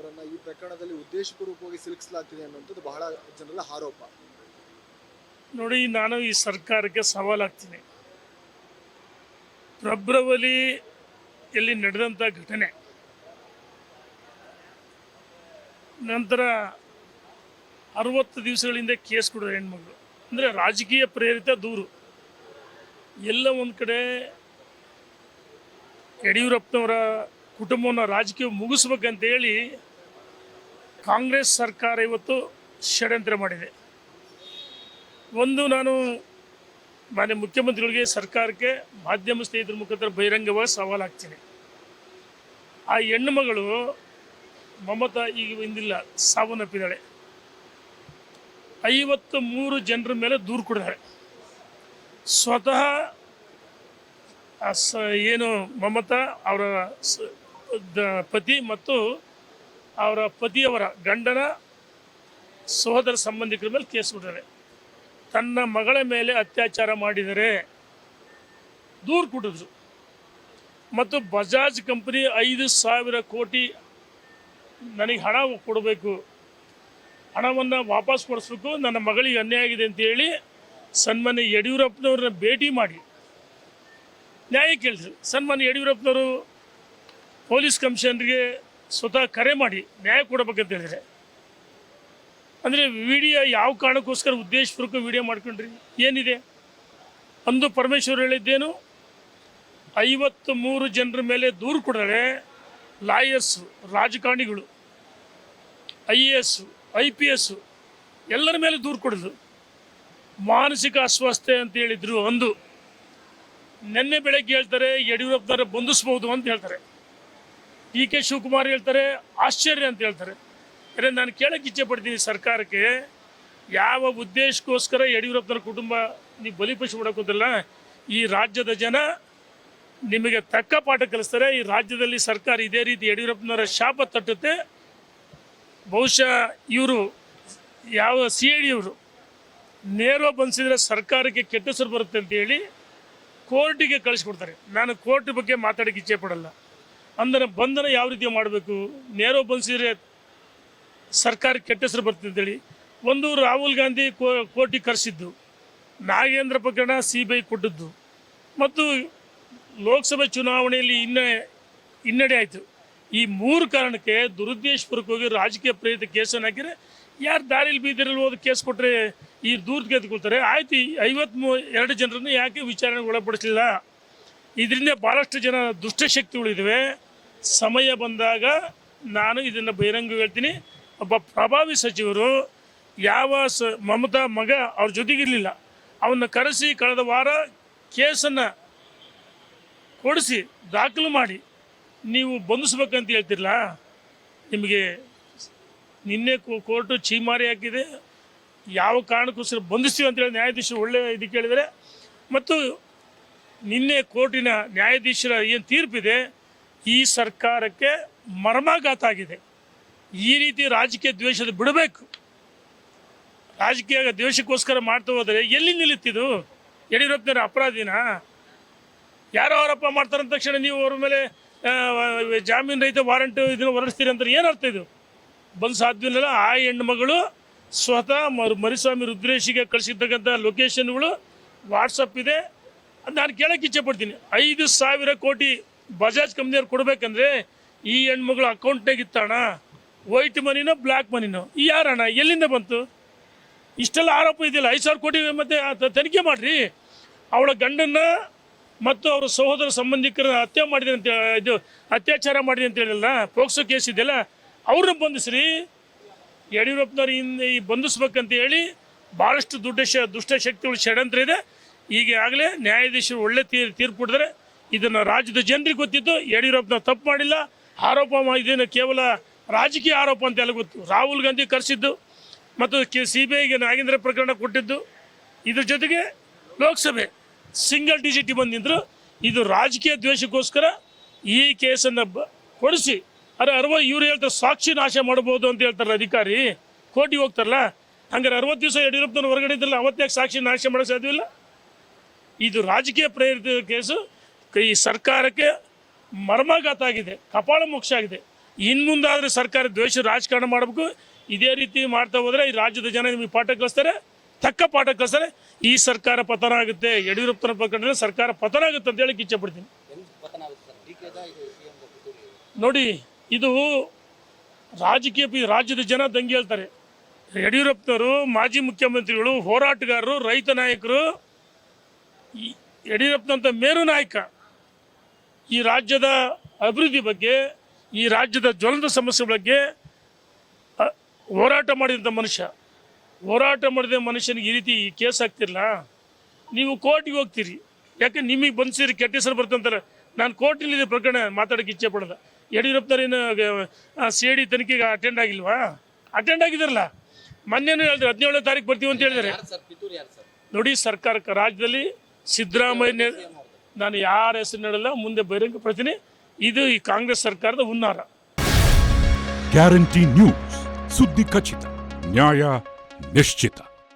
ಅವರನ್ನ ಈ ಪ್ರಕರಣದಲ್ಲಿ ಉದ್ದೇಶಪೂರ್ವಕವಾಗಿ ಸಿಲುಕಿಸಲಾಗ್ತಿದೆ ಅನ್ನುವಂಥದ್ದು ಬಹಳ ಜನರ ಆರೋಪ. ನೋಡಿ, ನಾನು ಈ ಸರ್ಕಾರಕ್ಕೆ ಸವಾಲಾಗ್ತೀನಿ. ಫೆಬ್ರವರಿಯಲ್ಲಿ ನಡೆದಂಥ ಘಟನೆ ನಂತರ 60 ದಿವಸಗಳಿಂದ ಕೇಸ್ ಕೊಡೋದು ಹೆಣ್ಮಗಳು ಅಂದರೆ ರಾಜಕೀಯ ಪ್ರೇರಿತ ದೂರು. ಎಲ್ಲ ಒಂದು ಕಡೆ ಯಡಿಯೂರಪ್ಪನವರ ಕುಟುಂಬವನ್ನು ರಾಜಕೀಯ ಮುಗಿಸ್ಬೇಕಂತೇಳಿ ಕಾಂಗ್ರೆಸ್ ಸರ್ಕಾರ ಇವತ್ತು ಷಡ್ಯಂತ್ರ ಮಾಡಿದೆ. ನಾನು ಮಾನ್ಯ ಮುಖ್ಯಮಂತ್ರಿಗಳಿಗೆ, ಸರ್ಕಾರಕ್ಕೆ, ಮಾಧ್ಯಮ ಸ್ನೇಹಿತರ ಮುಖಾಂತರ ಬಹಿರಂಗವಾಗಿ ಸವಾಲಾಗ್ತೀನಿ. ಆ ಹೆಣ್ಣು ಮಗಳು ಮಮತಾ ಈಗ ಇಂದಿಲ್ಲ, ಸಾವನ್ನಪ್ಪಿದ್ದಾಳೆ. 53 ಜನರ ಮೇಲೆ ದೂರು ಕೊಡಿದ್ದಾರೆ. ಸ್ವತಃ ಏನು ಮಮತಾ ಅವರ ಪತಿ ಮತ್ತು ಅವರ ಪತಿಯವರ ಗಂಡನ ಸಹೋದರ ಸಂಬಂಧಿಕರ ಮೇಲೆ ಕೇಸ್ ಕೊಟ್ಟಿದ್ದಾರೆ. ತನ್ನ ಮಗಳ ಮೇಲೆ ಅತ್ಯಾಚಾರ ಮಾಡಿದರೆ ದೂರು ಕೊಟ್ಟಿದ್ರು. ಮತ್ತು ಬಜಾಜ್ ಕಂಪನಿ 5,000 ಕೋಟಿ ನನಗೆ ಹಣ ಕೊಡಬೇಕು, ಹಣವನ್ನು ವಾಪಸ್ ಕೊಡಿಸ್ಬೇಕು, ನನ್ನ ಮಗಳಿಗೆ ಅನ್ಯಾಯ ಆಗಿದೆ ಅಂತೇಳಿ ಸನ್ಮಾನ್ಯ ಯಡಿಯೂರಪ್ಪನವ್ರನ್ನ ಭೇಟಿ ಮಾಡಿ ನ್ಯಾಯ ಕೇಳಿದ್ರು. ಸನ್ಮಾನ್ಯ ಯಡಿಯೂರಪ್ಪನವರು ಪೊಲೀಸ್ ಕಮಿಷನರ್ಗೆ ಸ್ವತಃ ಕರೆ ಮಾಡಿ ನ್ಯಾಯ ಕೊಡಬೇಕಂತ ಹೇಳಿದರೆ, ಅಂದರೆ ವಿಡಿಯೋ ಯಾವ ಕಾರಣಕ್ಕೋಸ್ಕರ ಉದ್ದೇಶಪೂರ್ವಕ ವಿಡಿಯೋ ಮಾಡ್ಕೊಂಡ್ರಿ? ಏನಿದೆ? ಅಂದು ಪರಮೇಶ್ವರ್ ಹೇಳಿದ್ದೇನು, 53 ಜನರ ಮೇಲೆ ದೂರು ಕೊಡರೆ ಲಾಯರ್ಸು, ರಾಜಕಾರಣಿಗಳು, IAS, IPS ಎಲ್ಲರ ಮೇಲೆ ದೂರು ಕೊಡಿದ್ರು. ಮಾನಸಿಕ ಅಸ್ವಸ್ಥತೆ ಅಂತ ಹೇಳಿದ್ರು. ನಿನ್ನೆ ಬೆಳಗ್ಗೆ ಹೇಳ್ತಾರೆ ಯಡಿಯೂರಪ್ಪನವರ ಬಂಧಿಸ್ಬೋದು ಅಂತ ಹೇಳ್ತಾರೆ. DK ಶಿವಕುಮಾರ್ ಹೇಳ್ತಾರೆ ಆಶ್ಚರ್ಯ ಅಂತ ಹೇಳ್ತಾರೆ. ನಾನು ಕೇಳಕ್ಕೆ ಇಚ್ಛೆ ಪಡ್ತೀನಿ ಸರ್ಕಾರಕ್ಕೆ, ಯಾವ ಉದ್ದೇಶಕ್ಕೋಸ್ಕರ ಯಡಿಯೂರಪ್ಪನವರ ಕುಟುಂಬ ನೀವು ಬಲಿಪಶು ಮಾಡೋಕ್ಕೋದಿಲ್ಲ? ಈ ರಾಜ್ಯದ ಜನ ನಿಮಗೆ ತಕ್ಕ ಪಾಠ ಕಲಿಸ್ತಾರೆ. ಈ ರಾಜ್ಯದಲ್ಲಿ ಸರ್ಕಾರ ಇದೇ ರೀತಿ ಯಡಿಯೂರಪ್ಪನವರ ಶಾಪ ತಟ್ಟುತ್ತೆ. ಬಹುಶಃ ಇವರು ಯಾವ CID ಅವರು ನೇರ ಬಂಧಿಸಿದ್ರೆ ಸರ್ಕಾರಕ್ಕೆ ಕೆಟ್ಟ ಹೆಸರು ಬರುತ್ತೆ ಅಂತೇಳಿ ಕೋರ್ಟಿಗೆ ಕಳಿಸ್ಕೊಡ್ತಾರೆ. ನಾನು ಕೋರ್ಟ್ ಬಗ್ಗೆ ಮಾತಾಡೋಕ್ಕೆ ಇಚ್ಛೆ ಪಡಲ್ಲ. ಅಂದರೆ ಬಂಧನ ಯಾವ ರೀತಿ ಮಾಡಬೇಕು, ನೇರ ಬಂಧಿಸಿದ್ರೆ ಸರ್ಕಾರಕ್ಕೆ ಕೆಟ್ಟ ಹೆಸರು ಬರ್ತದೆ ಅಂತೇಳಿ ರಾಹುಲ್ ಗಾಂಧಿ ಕೋರ್ಟಿಗೆ ಕರೆಸಿದ್ದು, ನಾಗೇಂದ್ರ ಪ್ರಕರಣ CBI ಕೊಟ್ಟದ್ದು, ಮತ್ತು ಲೋಕಸಭೆ ಚುನಾವಣೆಯಲ್ಲಿ ಹಿನ್ನಡೆ ಆಯಿತು. ಈ 3 ಕಾರಣಕ್ಕೆ ದುರುದ್ದೇಶಪೂರ್ವಕವಾಗಿ ರಾಜಕೀಯ ಪ್ರೇರಿತ ಕೇಸನ್ನು ಹಾಕಿದರೆ ಯಾರು ದಾರಿಲಿ ಬೀದಿರಲ್ಲಿ ಹೋದ ಕೇಸ್ ಕೊಟ್ಟರೆ ಈ ದೂರ ಗೆದ್ಕೊಳ್ತಾರೆ. ಆಯ್ತು, 52 ಜನರನ್ನು ಯಾಕೆ ವಿಚಾರಣೆಗೆ ಒಳಪಡಿಸಲಿಲ್ಲ? ಇದರಿಂದ ಭಾಳಷ್ಟು ಜನ ದುಷ್ಟಶಕ್ತಿಗಳಿವೆ. ಸಮಯ ಬಂದಾಗ ನಾನು ಇದನ್ನು ಬಹಿರಂಗ ಹೇಳ್ತೀನಿ. ಒಬ್ಬ ಪ್ರಭಾವಿ ಸಚಿವರು ಮಮತಾ ಮಗ ಅವ್ರ ಜೊತೆಗಿರಲಿಲ್ಲ, ಅವನ್ನ ಕರೆಸಿ ಕಳೆದ ವಾರ ಕೇಸನ್ನು ಕೊಡಿಸಿ ದಾಖಲು ಮಾಡಿ ನೀವು ಬಂಧಿಸ್ಬೇಕಂತ ಹೇಳ್ತಿರಲ್ಲ. ನಿಮಗೆ ನಿನ್ನೆ ಕೋರ್ಟು ಚೀಮಾರಿ ಹಾಕಿದೆ. ಯಾವ ಕಾರಣಕ್ಕೋಸ್ಕರ ಬಂಧಿಸ್ತೀವಿ ಅಂತೇಳಿ ನ್ಯಾಯಾಧೀಶರು ಒಳ್ಳೆ ಇದಕ್ಕೆ ಹೇಳಿದರೆ, ಮತ್ತು ನಿನ್ನೆ ಕೋರ್ಟಿನ ನ್ಯಾಯಾಧೀಶರ ಏನು ತೀರ್ಪಿದೆ, ಈ ಸರ್ಕಾರಕ್ಕೆ ಮರ್ಮಾಘಾತ ಆಗಿದೆ. ಈ ರೀತಿ ರಾಜಕೀಯ ದ್ವೇಷದ ಬಿಡಬೇಕು. ರಾಜಕೀಯ ದ್ವೇಷಕ್ಕೋಸ್ಕರ ಮಾಡ್ತಾ ಹೋದರೆ ಎಲ್ಲಿ ನಿಲ್ಲುತ್ತಿದ್ದು? ಯಡಿಯೂರಪ್ಪನವರ ಅಪರಾಧಿನ ಯಾರೋ ಆರೋಪ ಮಾಡ್ತಾರಂತ ತಕ್ಷಣ ನೀವು ಅವ್ರ ಮೇಲೆ ಜಾಮೀನು ರಹಿತ ವಾರಂಟ್ ಇದನ್ನು ಹೊರಡಿಸ್ತೀರಿ ಅಂತ ಏನರ್ಥ? ಇದು ಬಂದು ಸಾಧ್ಯವಿಲ್ಲ. ಆ ಹೆಣ್ಣು ಮಗಳು ಸ್ವತಃ ಮರಿಸ್ವಾಮಿ ರುದ್ರೇಶಿಗೆ ಕಳಿಸಿರ್ತಕ್ಕಂಥ ಲೊಕೇಶನ್ಗಳು ವಾಟ್ಸಪ್ ಇದೆ. ಅದು ನಾನು ಕೇಳೋಕ್ಕೆ ಇಚ್ಛೆ ಪಡ್ತೀನಿ. 5,000 ಕೋಟಿ ಬಜಾಜ್ ಕಂಪ್ನಿಯವ್ರು ಕೊಡಬೇಕಂದ್ರೆ ಈ ಹೆಣ್ಮಗಳು ಅಕೌಂಟ್ನಾಗ ಇತ್ತಣ, ವೈಟ್ ಮನಿನೋ ಬ್ಲ್ಯಾಕ್ ಮನಿನೋ, ಈ ಯಾರಣ ಎಲ್ಲಿಂದ ಬಂತು? ಇಷ್ಟೆಲ್ಲ ಆರೋಪ ಇದೆಯಲ್ಲ. 5,000 ಕೋಟಿ ಮತ್ತೆ ತನಿಖೆ ಮಾಡಿರಿ. ಅವಳ ಗಂಡನ್ನ ಮತ್ತು ಅವರ ಸಹೋದರ ಸಂಬಂಧಿಕರ ಹತ್ಯೆ ಮಾಡಿದೆ ಅಂತ, ಇದು ಅತ್ಯಾಚಾರ ಮಾಡಿದೆ ಅಂತ ಹೇಳಿಲ್ಲ, ಪೋಕ್ಸೋ ಕೇಸ್ ಇದೆಯಲ್ಲ, ಅವ್ರನ್ನ ಬಂಧಿಸ್ರಿ. ಯಡಿಯೂರಪ್ಪನವ್ರು ಈ ಬಂಧಿಸ್ಬೇಕಂತ ಹೇಳಿ ಭಾಳಷ್ಟು ದುಷ್ಟಶಕ್ತಿಗಳು ಷಡ್ಯಂತ್ರ ಇದೆ. ಈಗಾಗಲೇ ನ್ಯಾಯಾಧೀಶರು ಒಳ್ಳೆ ತೀರ್ಪು ಕೊಡಿದ್ರೆ ಇದನ್ನು ರಾಜ್ಯದ ಜನರಿಗೆ ಗೊತ್ತಿತ್ತು. ಯಡಿಯೂರಪ್ಪನವ್ರು ತಪ್ಪು ಮಾಡಿಲ್ಲ, ಆರೋಪ ಇದೇನು ಕೇವಲ ರಾಜಕೀಯ ಆರೋಪ ಅಂತ ಎಲ್ಲ ಗೊತ್ತು. ರಾಹುಲ್ ಗಾಂಧಿ ಕರೆಸಿದ್ದು ಮತ್ತು CBIಗೆ ನಾಗೇಂದ್ರ ಪ್ರಕರಣ ಕೊಟ್ಟಿದ್ದು, ಇದ್ರ ಜೊತೆಗೆ ಲೋಕಸಭೆ ಸಿಂಗಲ್ ಡಿಜಿಟಿ ಬಂದಿದ್ರು. ಇದು ರಾಜಕೀಯ ದ್ವೇಷಕ್ಕೋಸ್ಕರ ಈ ಕೇಸನ್ನು ಕೊಡಿಸಿ ಇವ್ರು ಹೇಳ್ತಾರೆ ಸಾಕ್ಷಿ ನಾಶ ಮಾಡ್ಬೋದು ಅಂತ ಹೇಳ್ತಾರೆ ಅಧಿಕಾರಿ, ಕೋರ್ಟಿಗೆ ಹೋಗ್ತಾರಲ್ಲ. ಹಂಗಾರೆ 60 ದಿವಸ ಯಡಿಯೂರಪ್ಪನವ್ರು ಹೊರಗಡೆ ಇದ್ರಲ್ಲ, ಅವತ್ತಾಗ ಸಾಕ್ಷಿ ನಾಶ ಮಾಡೋಕ್ಕೆ ಸಾಧ್ಯವಿಲ್ಲ? ಇದು ರಾಜಕೀಯ ಪ್ರೇರಿತ ಕೇಸು. ಈ ಸರ್ಕಾರಕ್ಕೆ ಮರ್ಮಾಘಾತ ಆಗಿದೆ, ಕಪಾಳ ಮೋಕ್ಷ ಆಗಿದೆ. ಇನ್ನು ಮುಂದಾದರೆ ಸರ್ಕಾರ ದ್ವೇಷ ರಾಜಕಾರಣ ಮಾಡಬೇಕು. ಇದೇ ರೀತಿ ಮಾಡ್ತಾ ಹೋದರೆ ಈ ರಾಜ್ಯದ ಜನ ನಿಮಗೆ ಪಾಠ ಕಲಿಸ್ತಾರೆ, ತಕ್ಕ ಪಾಠ ಕಲಿಸ್ತಾರೆ. ಈ ಸರ್ಕಾರ ಪತನ ಆಗುತ್ತೆ. ಯಡಿಯೂರಪ್ಪನ ಪ್ರಕರಣದಲ್ಲಿ ಸರ್ಕಾರ ಪತನ ಆಗುತ್ತೆ ಅಂತ ಹೇಳಕ್ಕೆ ಇಚ್ಛೆ ಪಡ್ತೀನಿ. ನೋಡಿ, ಇದು ರಾಜ್ಯದ ಜನ ದಂಗೆ ಹೇಳ್ತಾರೆ. ಯಡಿಯೂರಪ್ಪನವರು, ಮಾಜಿ ಮುಖ್ಯಮಂತ್ರಿಗಳು, ಹೋರಾಟಗಾರರು, ರೈತ ನಾಯಕರು, ಯಡಿಯೂರಪ್ಪನಂಥ ಮೇರು ನಾಯಕ ಈ ರಾಜ್ಯದ ಅಭಿವೃದ್ಧಿ ಬಗ್ಗೆ, ಈ ರಾಜ್ಯದ ಜ್ವಲಂತ ಸಮಸ್ಯೆ ಬಗ್ಗೆ ಹೋರಾಟ ಮಾಡಿದಂಥ ಮನುಷ್ಯ. ಹೋರಾಟ ಮಾಡಿದ ಮನುಷ್ಯನಿಗೆ ಈ ರೀತಿ ಕೇಸ್ ಆಗ್ತಿರಲ್ಲ, ನೀವು ಕೋರ್ಟಿಗೆ ಹೋಗ್ತೀರಿ. ಯಾಕೆ ನಿಮಗೆ ಬಂದಿರಿ ಕೆಟ್ಟ ಹೆಸರು ಬರ್ತಂತಾರೆ. ನಾನು ಕೋರ್ಟಿನಲ್ಲಿ ಪ್ರಕರಣ ಮಾತಾಡೋಕ್ಕೆ ಇಚ್ಛೆ ಪಡೋದು. ಯಡಿಯೂರಪ್ಪನವ್ರೇನು CID ತನಿಖೆಗೆ ಅಟೆಂಡ್ ಆಗಿಲ್ವಾ? ಅಟೆಂಡ್ ಆಗಿದಾರಲ್ಲ. ಮೊನ್ನೆನೂ ಹೇಳಿದ್ರೆ 17ನೇ ತಾರೀಕು ಬರ್ತೀವಿ ಅಂತ ಹೇಳಿದ್ದಾರೆ. ನೋಡಿ, ಸರ್ಕಾರ ರಾಜ್ಯದಲ್ಲಿ ಸಿದ್ದರಾಮಯ್ಯ, ನಾನು ಯಾರ ಹೆಸರು ಹೇಳಲ್ಲ, ಮುಂದೆ ಬಹಿರಂಗ ಪಡ್ತೀನಿ. ಇದು ಈ ಕಾಂಗ್ರೆಸ್ ಸರ್ಕಾರದ ಹುನ್ನಾರ. ಗ್ಯಾರಂಟಿ ನ್ಯೂಸ್, ಸುದ್ದಿ ಖಚಿತ, ನ್ಯಾಯ ನಿಶ್ಚಿತ.